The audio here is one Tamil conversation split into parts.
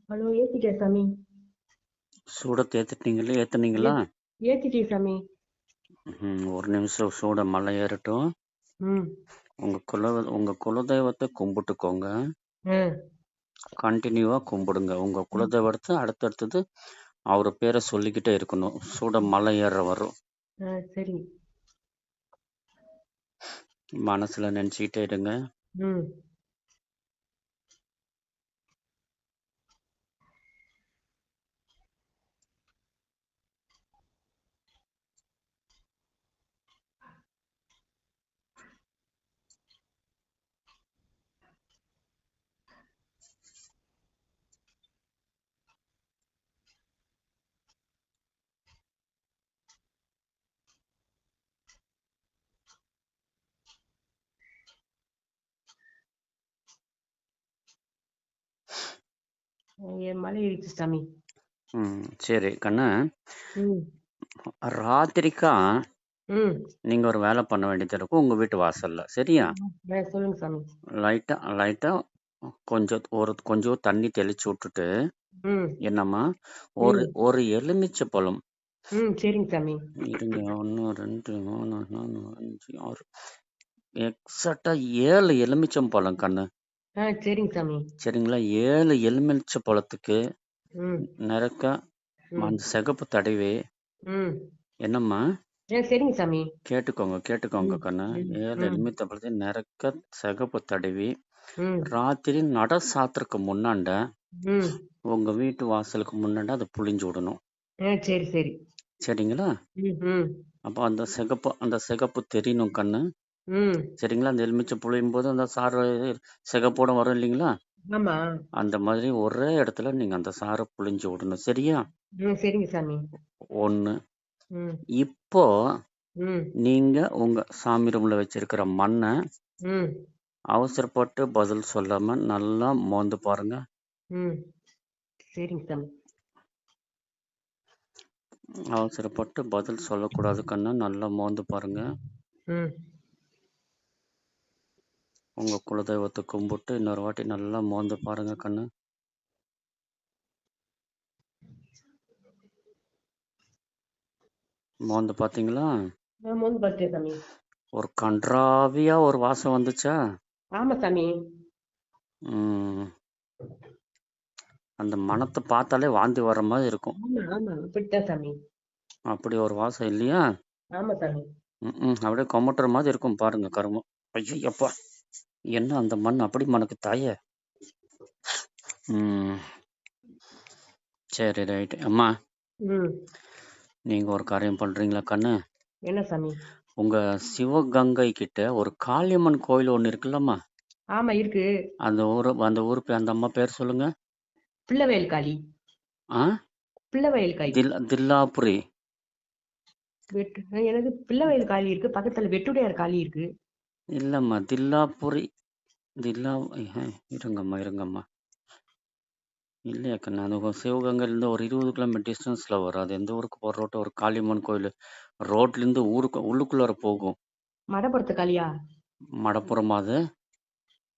ஹலோ ஏத்திட்டேன் சாமி. சூட ஏத்துனீங்களா? ஏத்திட்டேன் சாமி. ஒரு நிமிஷம் சூட மலை ஏறட்டும். ம் உங்க குலதெய்வத்தை கும்பிட்டுக்கோங்க. கண்டினியூவா கும்பிடுங்க. உங்க குலதெய்வத்தை அடுத்தடுத்தது அவர் பேரை சொல்லிக்கிட்டே இருக்கணும். சூட மலை ஏற வரும். சரி. மனசுல நினைச்சுக்கிட்டே இருங்க. ம் என் மலை ஏறிச்சு சாமி. சரி கண்ணு. ம் ராத்திரிக்கா ம் நீங்க ஒரு வேலை பண்ண வேண்டியது இருக்கும் உங்க வீட்டு வாசல்ல. சரியா? சொல்லுங்க சாமி. லைட்டா கொஞ்சம் தண்ணி தெளிச்சு விட்டுட்டு ம் என்னம்மா, ம் ஒரு எலுமிச்சை பழம். சரிங்க சாமி. இருங்க, 1 2 3 4 5 6 எக்ஸாக்டா 7 எலுமிச்சம் பழம் கண்ணு. சரிங்க சாமி. சரிங்களா? 7 எலுமிச்சை பழத்துக்கு ம் நிறக்க ம் அந்த சிகப்பு தடவி ம் என்னம்மா, சரிங்க சாமி. கேட்டுக்கோங்க ம் கண்ணு. ம் 7 ம் எலுமிச்சை பழத்தை நிறக்க சிகப்பு தடவி ம் ராத்திரி நட சாத்திரக்கு முன்னாண்ட ம் உங்க வீட்டு வாசலுக்கு முன்னாண்ட அதை புழிஞ்சு விடணும். சரி சரி. சரிங்களா? ம் ம் அப்போ அந்த சிகப்பு தெரியணும் கண்ணு. ம் சரிங்களா? அந்த எலுமிச்சை புழியும் போது அந்த சாறு சிகப்போட வரும் இல்லைங்களா? ஆமா. அந்த மாதிரி ஒரே இடத்துல நீங்க அந்த சாறை புழிஞ்சு விடணும். சரியா? சரிங்க சாமி. 1. ம் இப்போ ம் நீங்க உங்க சாமி ரூம்ல வச்சிருக்கிற மண்ணை ம் அவசரப்பட்டு பதில் சொல்லாம நல்லா மோந்து பாருங்க. ம் சரிங்க சாமி. அவசரப்பட்டு பதில் சொல்லக்கூடாது கண்ணு. நல்லா மோந்து பாருங்க. ம் உங்க குலதெய்வத்தை கும்பிட்டு இன்னொரு வாட்டி நல்லா மோந்து பாருங்க கண்ணு. மோந்து பாத்தீங்களா? மோந்து பார்த்துட்டேன் சாமி. ஒரு கன்றாவியா ஒரு வாசம் வந்துச்சா? ஆமா சாமி. ம் அந்த மனத்தை பார்த்தாலே வாந்தி வர்ற மாதிரி இருக்கும். ஆமா ஆமா அப்படித்தான் சாமி. அப்படி ஒரு வாசம் இல்லையா? ஆமா சாமி. அப்படியே கொமட்டுற மாதிரி இருக்கும் பாருங்க கருமம். ஐயப்பா, என்ன அந்த மண் அப்படி மனக்கு தாய. சரி, ரைட். அம்மா, நீங்க ஒரு காரியம் பண்றீங்களா கண்ணு? என்ன சாமி? உங்க சிவகங்கை கிட்ட ஒரு காளியம்மன் கோயில் ஒண்ணு இருக்குல்லம்மா? ஆமா இருக்கு. அந்த ஊர் அந்த அம்மா பேர் சொல்லுங்க. பிள்ளவேல் காளி. பிள்ளவேல் காளி. தில்லாபுரி. எனக்கு பிள்ளவேல் காளி இருக்கு, பக்கத்துல வெட்டுடையார் காளி இருக்கு. இல்லம்மா, தில்லாபுரி. இருங்கம்மா. இல்லையா கண்ணா, அது சிவகங்கையிலேருந்து ஒரு 20 கிலோமீட்டர் டிஸ்டன்ஸ்ல வரும். அது எந்த ஊருக்கு போற ரோட்டு? ஒரு காளியம்மன் கோயில் ரோட்ல இருந்து ஊருக்கு உள்ளுக்குள்ளார போகும். மடப்புறத்து காளியா? மடப்புறமா அது?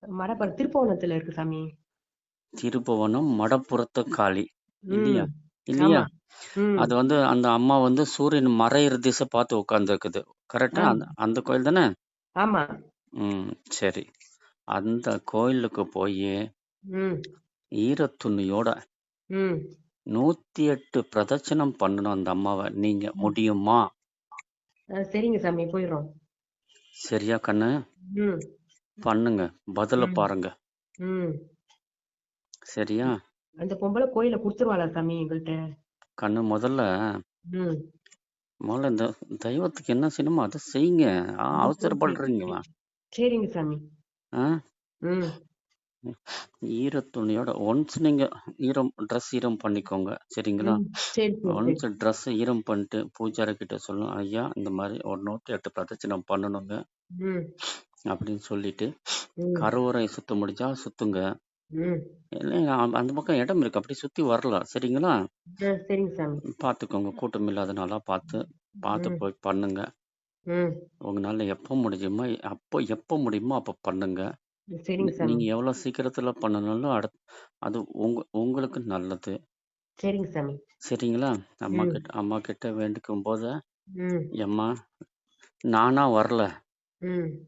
மடப்புறம் திருப்பவனத்துல இருக்கு சாமி. திருப்புவனம் மடப்புறத்து காளி இல்லையா? அது அந்த அம்மா சூரியன் மறையிற திசை பார்த்து உட்கார்ந்து இருக்குது. கரெக்டா? அந்த கோயில் தானே? ஆமா. சரி. அந்த கோயிலுக்கு போய் ஈரத்துணியோட 108 பிரதட்சணம் பண்ணணும் அந்த அம்மாவை. நீங்க முடியுமா? சரிங்க சாமி, போயிடும். சரியா கண்ணு? பண்ணுங்க, பதில பாருங்க. சரியா? அந்த பொம்பளை கோயில குடுத்துருவாளா சாமி எங்கள்கிட்ட? கண்ணு, முதல்ல இந்த தெய்வத்துக்கு என்ன செய்யணுமோ அதை செய்யுங்க. அவசரப்படுறீங்களா? சரிங்க சாமி. ஈரத்துணியோட ஒன்ஸ் நீங்க ட்ரெஸ் ஈரம் பண்ணிக்கோங்க. சரிங்களா? ஒன்ஸ் ட்ரெஸ் ஈரம் பண்ணிட்டு பூஜாரி கிட்ட சொல்லணும், ஐயா இந்த மாதிரி ஒரு 108 பிரதட்சணம் பண்ணணுங்க அப்படின்னு சொல்லிட்டு கருவறை சுத்த முடிஞ்சா சுத்துங்க. இல்லைங்க, அந்த பக்கம் இடம் இருக்கு, அப்படி சுத்தி வரலாம். சரிங்களா? பாத்துக்கோங்க, கூட்டம் இல்லாதனால பார்த்து போய் பண்ணுங்க. உங்களால எப்ப முடியுமோ அப்ப பண்ணுங்க. சரிங்க சாமி. நீங்க எவ்வளவு சீக்கிரத்துல பண்ணனாலும் அது உங்களுக்கு நல்லது. சரிங்க சாமி. சரிங்களா? ம். அம்மா கிட்ட வேண்டிக்கும் போது, ம். எம்மா நானா வரல. ம்.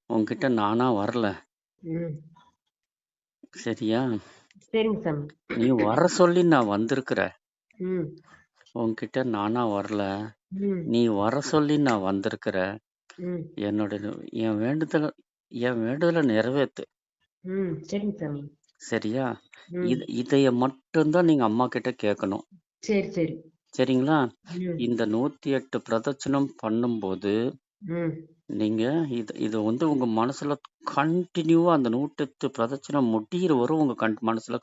உன்கிட்ட நானா வரல. ம். சரியா? சரிங்க சாமி. நீ வர சொல்லி நான் வந்திருக்கிறேன். ம். உன்கிட்ட நானா வரல. ம். நீ வர சொல்லி நான் வந்திருக்கிறேன். ம். என் வேண்டுதலை நிறைவேத்து. சரிங்க சாமி. சரியா? ம். இதைய மட்டும் தான் நீங்க அம்மா கிட்ட கேட்கணும். சரி, சரி. சரிங்களா? ம். இந்த 108 பிரதட்சணம் பண்ணும்போது, ம். நீங்க இது உங்க மனசுல கன்டினியூவா அந்த 108 பிரதட்சணம் முடியிற வரை உங்க மனசுல